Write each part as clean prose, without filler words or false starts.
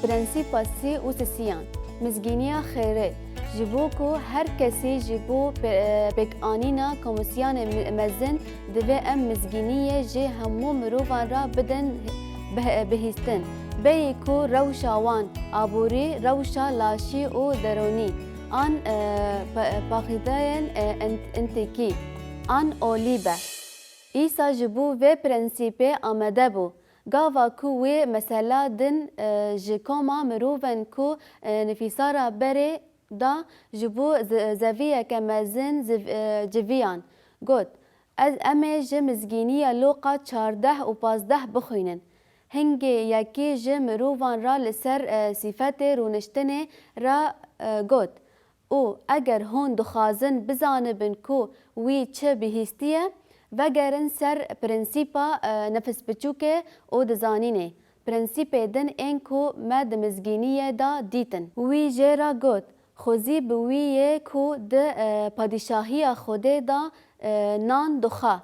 برنسيبا سي و سيان مزگینیا خیره جبو کو هر کسی جبو بک آنینا کمیسیون مزن دوی ام مزگینیه جه همو مروفان را بدن بهستن بی کو روشا وان آبوری روشا لاشی و درونی آن باخداین انتکی آن اولیبه ایسا جبو و پرنسیپه آمده بو گاوا کو و مثلا دن جکوما مروفن کو نفیسارا بره دا جبو زویه که مزن جویان گوت از امه جمزگینی لوقا 14 و 15 بخوینن هنگی یکی جم روان را لسر صفت رونشتن را گوت او اگر هون دخازن بزانبن کو وی چه بهستیه وگرن سر پرنسیپا نفس بچوکه او دزانینه پرنسیپ دن این کو مد مزگینیه دا دیتن وی جیرا گوت خوزی بویه کو ده پادشاهی خوده دا نان دخا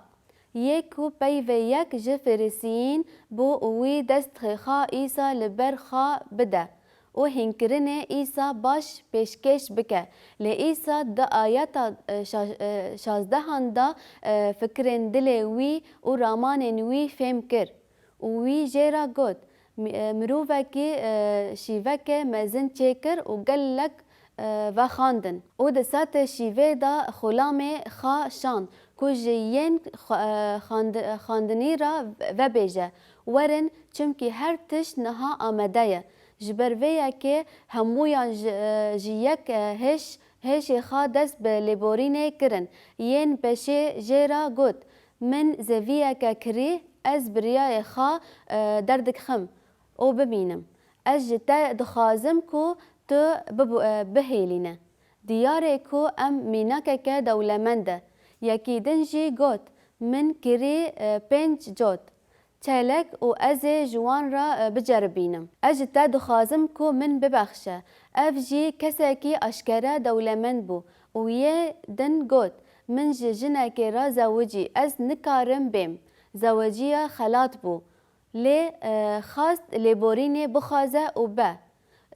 یکو پیو یک جفرسین بو اوی دست خیخا ایسا لبر خا بده و هنکرنه ایسا باش پیشکش بکه لی ایسا دا آیتا 16 دا فکرن دل وی و رامان وی فهم کر وی جیرا گوت مروفه که شیوه که مزن چیکر و گلک و خواندن او ده سات شیوه دا خلام خا شان کو جین خواندنی را و بیجه ورن چمکی هر تش نها آمده جبرویه که همویان جیک هش خا دست به لیبورینه کرن ین بشه جیرا گوت من زویه که کری از بریای خا دردک خم او ببینم از جتا دخازم کو تو بهیلینه دیاره کو ام میناکه که دولمنده یکی دنجی گوت من کری 5 جوت چلک و از جوان را بجربینم اجتا دخازم کو من ببخشه اف جی کسکی اشکره دولمند بو و یه دن گوت من جنک را زوجی از نکارم بیم زوجی خلات بو لی خواست لیبورین بخازه و به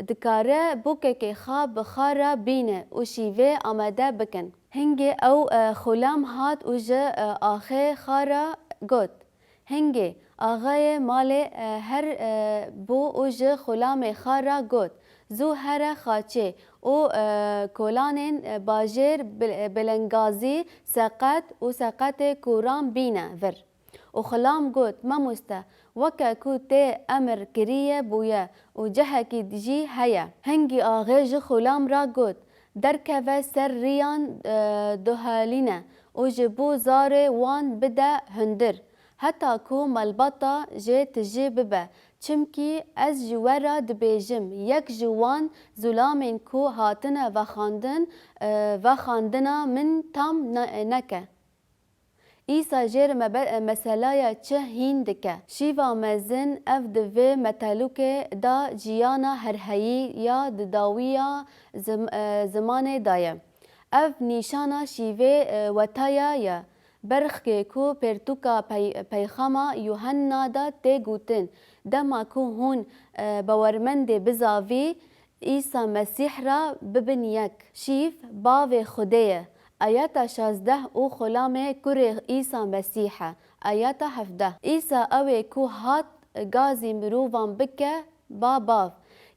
دکاره بوکه که خواب بخاره بینه و شیوه آمده بکن هنگی او خلام هات و جه آخه خاره گوت هنگی آغای مال هر بو و جه خلام خاره گوت زو هر خاچه و کولانین باجر بلنگازی سقط و سقط کوران بینه ور و خلام گوت ما مسته وکا کو تی امر کریه بویه و جهکی دیجی هیا هنگی آغای خلام را گوت درکوه سر ریان دوهالینه و جبو زار وان بده هندر حتی کو ملبطا جه تجی ببه چمکی از جوارا دبیجم یک جوان ظلامین کو هاتنه و خاندنا من تام نکه ایسا جیر مسئله چه هین دکه شیوا مزن اف دوی متلوک دا جیانا هرهی یا داویا زمان دایم اف نیشانا شیوه وطایا یا برخ که کو پرتوکا پیخاما یوحنا دا تی گوتن دما کو هون باورمند بزاوی ایسا مسیح را ببن یک شیف باو خودیه آیات 16 او خلام کره ایسا مسیحه آیات 17 ایسا اوه کو هات گازی مرووان بکه باو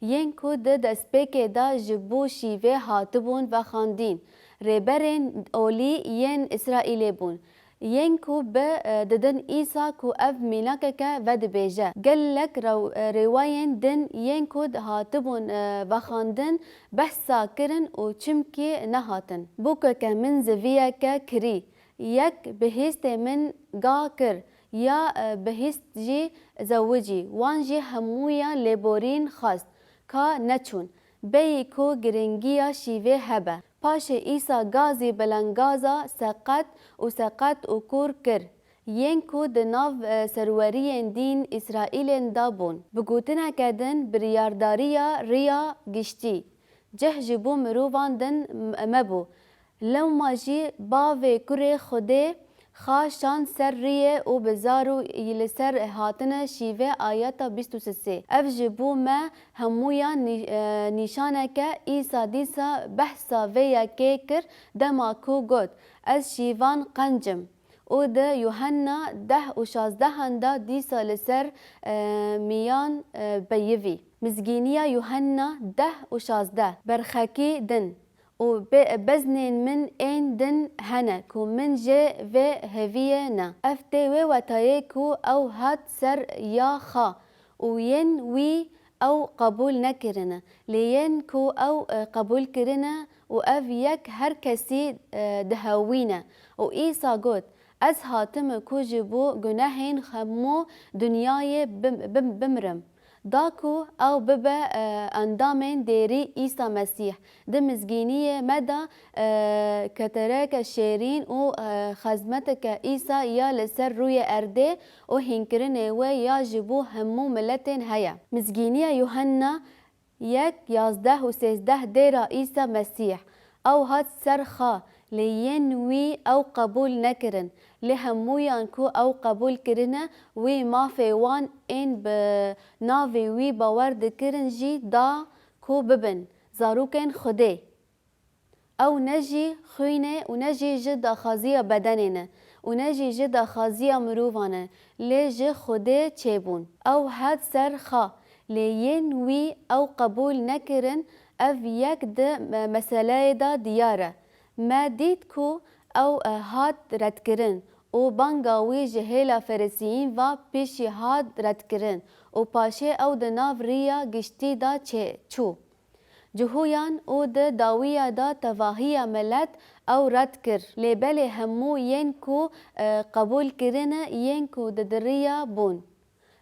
ین کو ده دسپیک دا جبو شیوه هاتبون و خاندین ریبرین اولی ین اسرائیلی بون ین کو به ددن ایسا کو اف میناکه و دبیجه گلک رواین دن ین کو هاتبون و خاندن بحثا کرن و چمکی نهاتن بوکه که من زویه که کری یک بهست من گا کر یا بهست جی زوجی وان جی همویا لیبورین خواست که نچون بی کو گرنگیا شیوه هبه پاش ایسا گازی بلنگازا سقط و کور کر ین کو دناو سرورین دین اسرائیل دابون بگوتنه کدن بریارداریا ریا گشتی جه جبو مرووان دن مبو لو ماجی باو کره خوده خاشان سر ریه و بزارو یلسر هاتنه شیوه آیات 23 اف جبو ما همویا نیشانه که ایسا دیسا بحثا ویا که کر دما کو گود از شیوان قنجم او ده یوحنا 10 و 16 هنده دیسا لسر میان بیوی مزگینیا یوحنا 10 و 16 برخکی دن و بزنین من این دن هنه کو من جه و هویه نه افته و وطایه کو او هات سر یا خا و ین وی او قبول نکرنه لین کو او قبول کرنه و اف یک هر کسی دهوینه و ایسا گوت از هاتم کو جبو گناهین خمو دنیای بمرم داكو أو ببا أندامين ديري إيسا مسيح ده مزجينية مدى كتراك الشيرين و خزمتك إيسا يا لسر روية أردي و هنكرنه و يا جبو همو ملتين هيا مزجينية يوحنا يك 11 و 13 ديرا إيسا مسيح أو هات سرخا لينوي أو قبول نكرن لهمویان کو او قبول کرنه وی ما فیوان این بناوی وی باور دکرن جی دا کو ببن زاروکن خوده او نجی خوینه و نجی جد خازی بدنینه و نجی جد خازی مروفانه لی جی خوده چیبون او هد سر خا لین وی او قبول نکرن اف یک ده مسئله دا دیاره ما دید کو او هاد رد کرن و بانگاوی جهیلا فرسیین و پیشی هاد رد کرن و پاشه او ده ناو ریا گشتی دا چو جهویان او ده داویا دا تواهی ملت او رد کر لیبل همو ین کو قبول کرنه ین کو ده دریا بون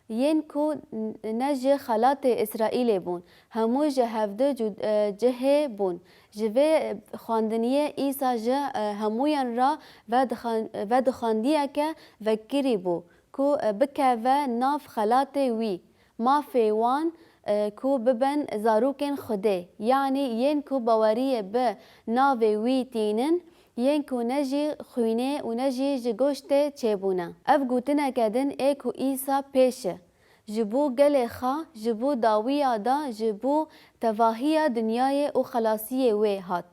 ین کو نجه خلات اسرائیل بون همو جهفده جه بون جوه خواندنیه ایسا جه همویان را ود خواندیه که وکری بو کو بکه و ناف خلات وی ما فیوان کو ببن زاروکن خوده یعنی ین کو باوریه به ناو وی تینن ین کو نجی خوینه و نجی جگوشته چیبونه اف گوتنه کدن ای کو ایسا پیشه جبو گل خا جبو داویا دا جبو تواهی دنیای و خلاصی وی هات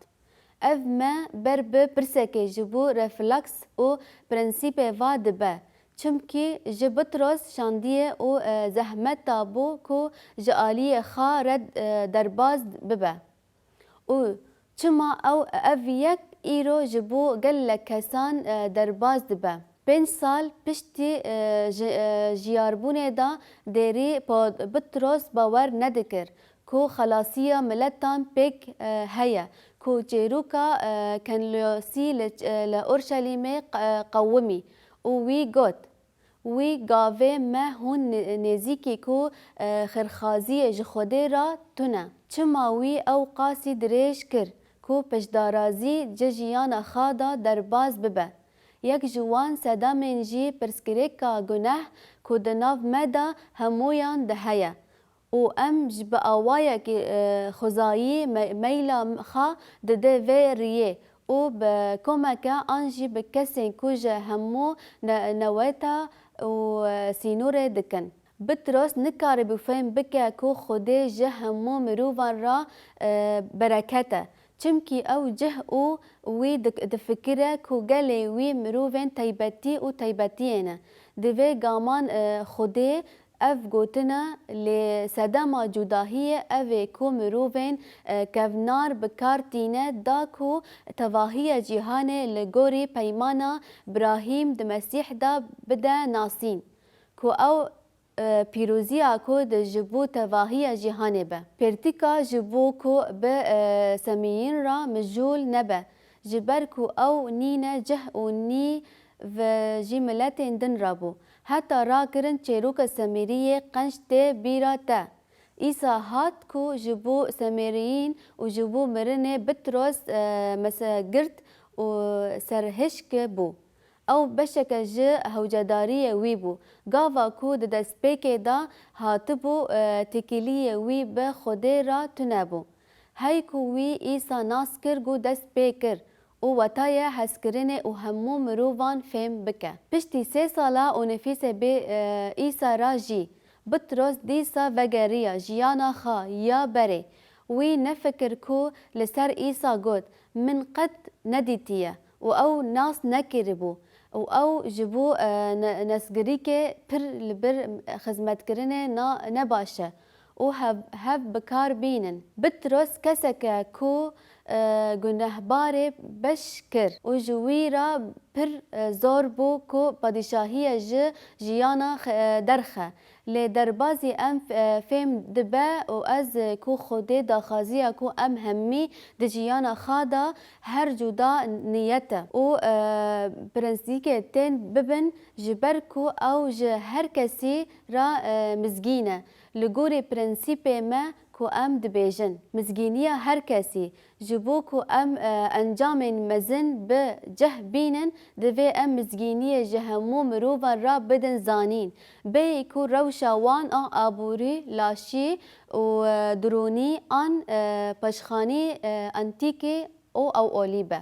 اف ما بر پرسکه جبو رفلکس و پرنسیپ و دبه چمکی جبتروس شاندیه و زحمت تابو کو جالی خا رد درباز ببه و چما او اف یک ایرو جبو گل کسان درباز دبه 5 سال پشتی جیاربونه دا دیری بطرس باور ندکر کو خلاصی ملتان پیک هیا کو جیروکا کنلیوسی لأورشلیم قومی و وی گوت وی گاوه ما هون نزیکی کو خرخازی جخوده را تونه چما وی او قاسی دریش کر کو پشدارازی ججیان خادا درباز ببه یک جوان سدامین جی پرسکریکا گناه کو دناف مدا همویان دهیا و ام جب آوایا کی خزایی میلا خا دده و ریه و بکمکا آنجی بکسین کوجه همو نویتا و سینور دکن بطرس نکاری بفهم بکه کو خوده جه همو مروفان را برکته چمکی او جه او وی دفکره کو گلی وی مروفن تایبتی و تایبتیینه دوی گامان خوده اف گوتنا لی سدما جداهی اوی کو مروفن کونار بکارتینه دا کو تواهی جیهانه لگوری پیمانا براهیم د مسیح دا بده ناسین کو او پیروزی کو د جبو تواهی جهانه به پرتیکا جبو کو به سمیین را مجول نبه جبر کو او نینه جه و نی و جملت دن رابو حتی را کرن چروک سمیریه قنشت بیراته ایسا هات کو جبو سمیریین و جبو مرنه بطرس مسگرد و سرهشک بو او بشک جه هوجداری وی بو گاوا کو د دسپیک دا هاتبو تکیلی وی به خوده را تنبو هی کو وی ایسا ناس کر گو دست پیکر و وتایە هەستکردنê û hemû mirovan fêm bike. Piştî 3 sala û nefîsê bê îsa ra jî Bitros dîsa vegeriya jiyana xwe ya berê. Wî nefikir ku li ser îsa got min qet nedîtiye û ew nas nekiribû û ew ji bo nesgirîkê pir li bir xizmetkirinê ne baş e û hev bikar bînin. Bitros keseke ku gunehbarê beş kir û ji wî ra pir zor bû ku padîşahiyê ji jiyana derxe. Lê derbasî em fêm dibe û ez ku Xwedê daxwaziya ku em hemî di jiyana xwe de her cuda niyete û prinsîkê tên bibin ji ber ku ew ji her kesî ra mizgîn e. Li gorî prinsîpê me ku em dibêjin mizgîniya her kesî ji bo ku em encamên mezin bi cih bînin divê em mizgîniyê ji hemû mirovan ra bidin zanîn bêyî ku rewşa wan a aborî, laşî û dironî an paşxanî antîkê û ew olî be.